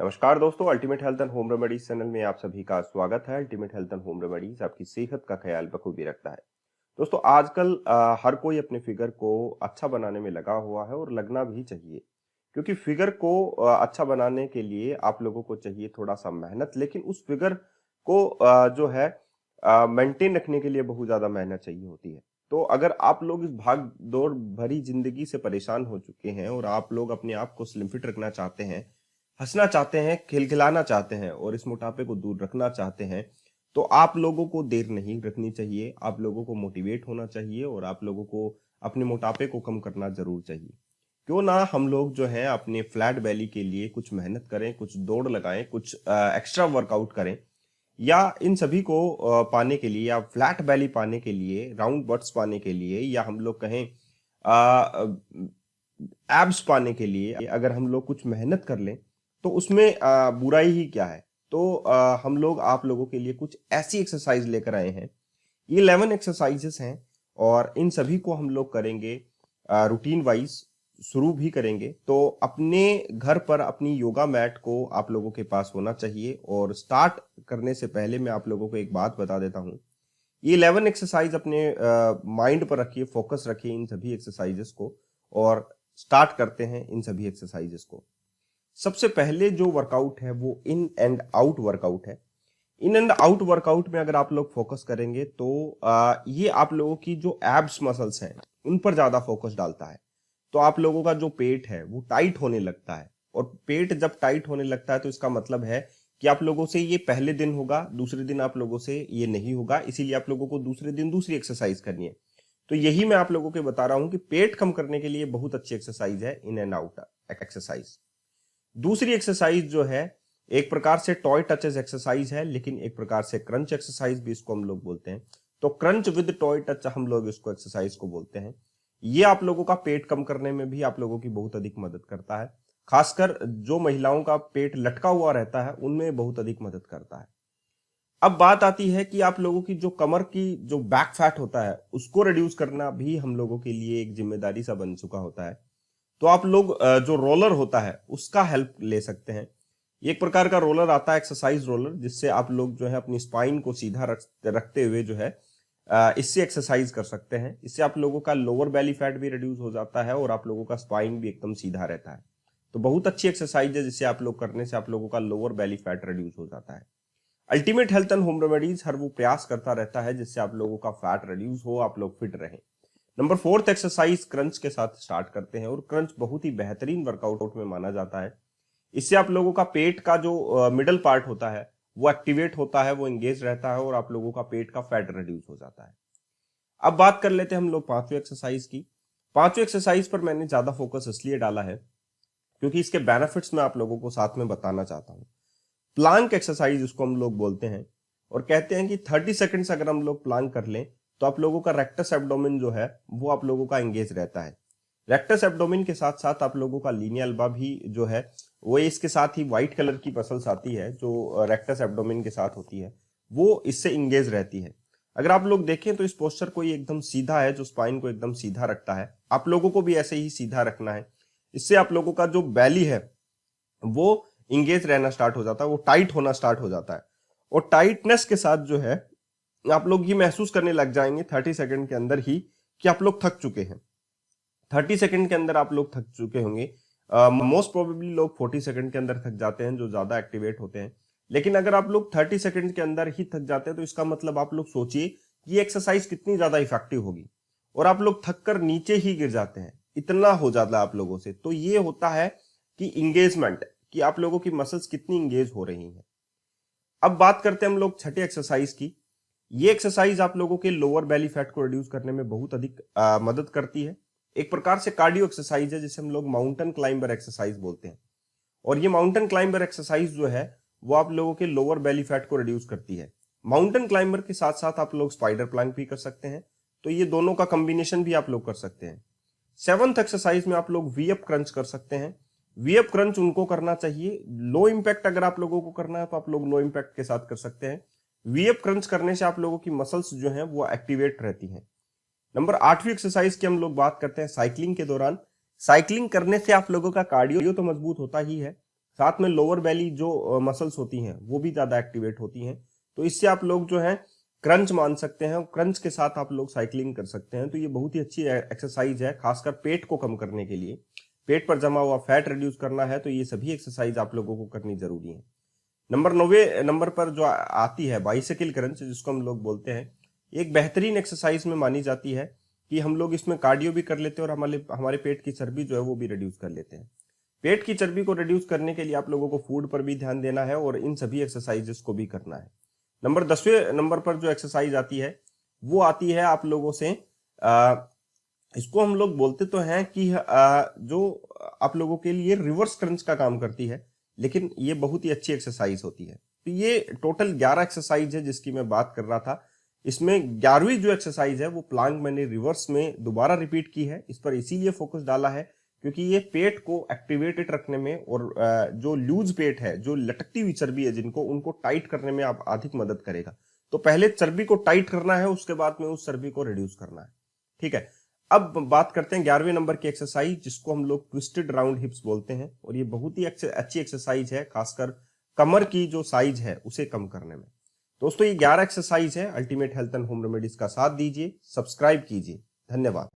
नमस्कार दोस्तों, ultimate health and home remedies channel में आप सभी का स्वागत है। Ultimate health and home remedies आपकी सेहत का ख्याल बखूबी रखता है। दोस्तों, आजकल हर कोई अपने फिगर को अच्छा बनाने में लगा हुआ है और लगना भी चाहिए, क्योंकि फिगर को अच्छा बनाने के लिए आप लोगों को चाहिए थोड़ा सा मेहनत, लेकिन उस फिगर को जो है मेंटेन रखने के लिए बहुत ज्यादा मेहनत चाहिए होती है। तो अगर आप लोग इस भाग दौड़ भरी जिंदगी से परेशान हो चुके हैं और आप लोग अपने आप को स्लिम फिट रखना चाहते हैं, हंसना चाहते हैं, खिलखिलाना चाहते हैं और इस मोटापे को दूर रखना चाहते हैं, तो आप लोगों को देर नहीं रखनी चाहिए। आप लोगों को मोटिवेट होना चाहिए और आप लोगों को अपने मोटापे को कम करना जरूर चाहिए। क्यों ना हम लोग जो है अपने फ्लैट बैली के लिए कुछ मेहनत करें, कुछ दौड़ लगाएं, कुछ एक्स्ट्रा वर्कआउट करें, या इन सभी को पाने के लिए, या फ्लैट बैली पाने के लिए, राउंड बट्स पाने के लिए, या हम लोग कहें एब्स पाने के लिए अगर हम लोग कुछ मेहनत कर लें तो उसमें बुराई ही क्या है। तो हम लोग आप लोगों के लिए कुछ ऐसी एक्सरसाइज लेकर आए हैं। ये 11 एक्सरसाइजेस हैं और इन सभी को हम लोग करेंगे रूटीन वाइज, शुरू भी करेंगे। तो अपने घर पर अपनी योगा मैट को आप लोगों के पास होना चाहिए। और स्टार्ट करने से पहले मैं आप लोगों को एक बात बता देता हूँ। ये 11 एक्सरसाइज अपने माइंड पर रखिए, फोकस रखिए इन सभी एक्सरसाइजेस को और स्टार्ट करते हैं इन सभी एक्सरसाइजेस को। सबसे पहले जो वर्कआउट है वो इन एंड आउट वर्कआउट है। इन एंड आउट वर्कआउट में अगर आप लोग फोकस करेंगे तो ये आप लोगों की जो एब्स मसल्स हैं उन पर ज्यादा फोकस डालता है। तो आप लोगों का जो पेट है वो टाइट होने लगता है, और पेट जब टाइट होने लगता है तो इसका मतलब है कि आप लोगों से ये पहले दिन होगा, दूसरे दिन आप लोगों से ये नहीं होगा, इसीलिए आप लोगों को दूसरे दिन दूसरी एक्सरसाइज करनी है। तो यही मैं आप लोगों को बता रहा हूं कि पेट कम करने के लिए बहुत अच्छी एक्सरसाइज है इन एंड आउट एक्सरसाइज। दूसरी एक्सरसाइज जो है एक प्रकार से टॉय टचेस एक्सरसाइज है, लेकिन एक प्रकार से क्रंच एक्सरसाइज भी इसको हम लोग बोलते हैं। तो क्रंच विद टॉय टच हम लोग इसको एक्सरसाइज को बोलते हैं। ये आप लोगों का पेट कम करने में भी आप लोगों की बहुत अधिक मदद करता है। खासकर जो महिलाओं का पेट लटका हुआ रहता है उनमें बहुत अधिक मदद करता है। अब बात आती है कि आप लोगों की जो कमर की जो बैक फैट होता है उसको रिड्यूस करना भी हम लोगों के लिए एक जिम्मेदारी सा बन चुका होता है। तो आप लोग जो रोलर होता है उसका हेल्प ले सकते हैं। एक प्रकार का रोलर आता है, एक्सरसाइज रोलर, जिससे आप लोग जो है अपनी स्पाइन को सीधा रखते हुए जो है इससे एक्सरसाइज कर सकते हैं। इससे आप लोगों का लोअर बेली फैट भी रिड्यूस हो जाता है और आप लोगों का स्पाइन भी एकदम सीधा रहता है। तो बहुत अच्छी एक्सरसाइज है जिसे आप लोग करने से आप लोगों का लोअर बेली फैट रिड्यूस हो जाता है। Ultimate health and home remedies हर वो प्रयास करता रहता है जिससे आप लोगों का फैट रिड्यूस हो, आप लोग फिट रहें। नंबर 4th एक्सरसाइज क्रंच के साथ स्टार्ट करते हैं। और क्रंच बहुत ही बेहतरीन वर्कआउट में माना जाता है। इससे आप लोगों का पेट का जो मिडल पार्ट होता है वो एक्टिवेट होता है, वो एंगेज रहता है और आप लोगों का पेट का फैट रिड्यूस हो जाता है। अब बात कर लेते हैं हम लोग पांचवी एक्सरसाइज की। पांचवी एक्सरसाइज पर मैंने ज्यादा फोकस इसलिए डाला है क्योंकि इसके बेनिफिट्स मैं आप लोगों को साथ में बताना चाहता हूँ। प्लांक एक्सरसाइज उसको हम लोग बोलते हैं और कहते हैं कि 30 सेकंड्स अगर हम लोग प्लांक कर लें तो आप लोगों का रेक्टस एब्डोमेन जो है वो आप लोगों का एंगेज रहता है। रेक्टस एब्डोमेन के साथ साथ आप लोगों का लीनिया अल्बा भी जो है वो, इसके साथ ही व्हाइट कलर की मसल्स आती है जो रेक्टस एब्डोमेन के साथ होती है, वो इससे इंगेज रहती है। अगर आप लोग देखें तो इस पोस्चर को ये एकदम सीधा है, जो स्पाइन को एकदम सीधा रखता है। आप लोगों को भी ऐसे ही सीधा रखना है। इससे आप लोगों का जो बैली है वो इंगेज रहना स्टार्ट हो जाता है, वो टाइट होना स्टार्ट हो जाता है। और टाइटनेस के साथ जो है आप लोग ये महसूस करने लग जाएंगे 30 सेकंड के अंदर ही कि आप लोग थक चुके हैं। 30 सेकंड के अंदर आप लोग थक चुके होंगे। मोस्ट प्रोबेबली लोग 40 सेकंड के अंदर थक जाते हैं जो ज्यादा एक्टिवेट होते हैं। लेकिन अगर आप लोग 30 सेकंड के अंदर ही थक जाते हैं तो इसका मतलब आप लोग सोचिए कि ये एक्सरसाइज कितनी ज्यादा इफेक्टिव होगी। और आप लोग थक कर नीचे ही गिर जाते हैं, इतना हो जाता है आप लोगों से। तो ये होता है कि इंगेजमेंट, कि आप लोगों की मसल्स कितनी इंगेज हो रही हैं। अब बात करते हैं हम लोग छठी एक्सरसाइज की। ये एक्सरसाइज आप लोगों के लोअर बेली फैट को रिड्यूस करने में बहुत अधिक मदद करती है। एक प्रकार से कार्डियो एक्सरसाइज है जिसे हम लोग माउंटेन क्लाइंबर एक्सरसाइज बोलते हैं। और ये माउंटेन क्लाइंबर एक्सरसाइज जो है वो आप लोगों के लोअर बेली फैट को रिड्यूस करती है। माउंटेन क्लाइंबर के साथ साथ आप लोग स्पाइडर प्लैंक भी कर सकते हैं। तो ये दोनों का कॉम्बिनेशन भी आप लोग कर सकते हैं। 7th एक्सरसाइज में आप लोग वी अप क्रंच कर सकते हैं। वी अप क्रंच उनको करना चाहिए, लो इंपैक्ट अगर आप लोगों को करना है तो आप लोग लो इंपैक्ट के साथ कर सकते हैं। वी अप क्रंच करने से आप लोगों की मसल्स जो हैं वो एक्टिवेट रहती हैं। नंबर 8वीं एक्सरसाइज की हम लोग बात करते हैं साइकिलिंग के दौरान। साइकिलिंग करने से आप लोगों का कार्डियो तो मजबूत होता ही है, साथ में लोअर बेली जो मसल्स होती हैं वो भी ज्यादा एक्टिवेट होती हैं। तो इससे आप लोग जो है क्रंच मान सकते हैं और क्रंच के साथ आप लोग साइकिलिंग कर सकते हैं। तो ये बहुत ही अच्छी एक्सरसाइज है, खासकर पेट को कम करने के लिए। पेट पर जमा हुआ फैट रिड्यूस करना है तो ये सभी एक्सरसाइज आप लोगों को करनी जरूरी है। नंबर 9वें नंबर पर जो आती है बाइसाइकिल क्रंच, जिसको हम लोग बोलते हैं, एक बेहतरीन एक्सरसाइज में मानी जाती है कि हम लोग इसमें कार्डियो भी कर लेते हैं और हमारे पेट की चर्बी जो है वो भी रिड्यूस कर लेते हैं। पेट की चर्बी को रिड्यूस करने के लिए आप लोगों को फूड पर भी ध्यान देना है और इन सभी एक्सरसाइजेस को भी करना है। नंबर 10वें नंबर पर जो एक्सरसाइज आती है वो आती है आप लोगों से, इसको हम लोग बोलते तो हैं कि जो आप लोगों के लिए रिवर्स क्रंच का काम करती है, लेकिन ये बहुत ही अच्छी एक्सरसाइज होती है। तो ये टोटल 11 एक्सरसाइज है जिसकी मैं बात कर रहा था। इसमें 11वीं जो एक्सरसाइज है वो प्लांक मैंने रिवर्स में दोबारा रिपीट की है। इस पर इसीलिए फोकस डाला है क्योंकि ये पेट को एक्टिवेटेड रखने में और जो लूज पेट है, जो लटकती हुई चर्बी है जिनको, उनको टाइट करने में आप अधिक मदद करेगा। तो पहले चर्बी को टाइट करना है, उसके बाद में उस चर्बी को रिड्यूस करना है। ठीक है, अब बात करते हैं 11वें नंबर की एक्सरसाइज, जिसको हम लोग ट्विस्टेड राउंड हिप्स बोलते हैं। और ये बहुत ही अच्छी एक्सरसाइज है, खासकर कमर की जो साइज है उसे कम करने में। दोस्तों ये 11 एक्सरसाइज है। Ultimate health and home remedies का साथ दीजिए, सब्सक्राइब कीजिए। धन्यवाद।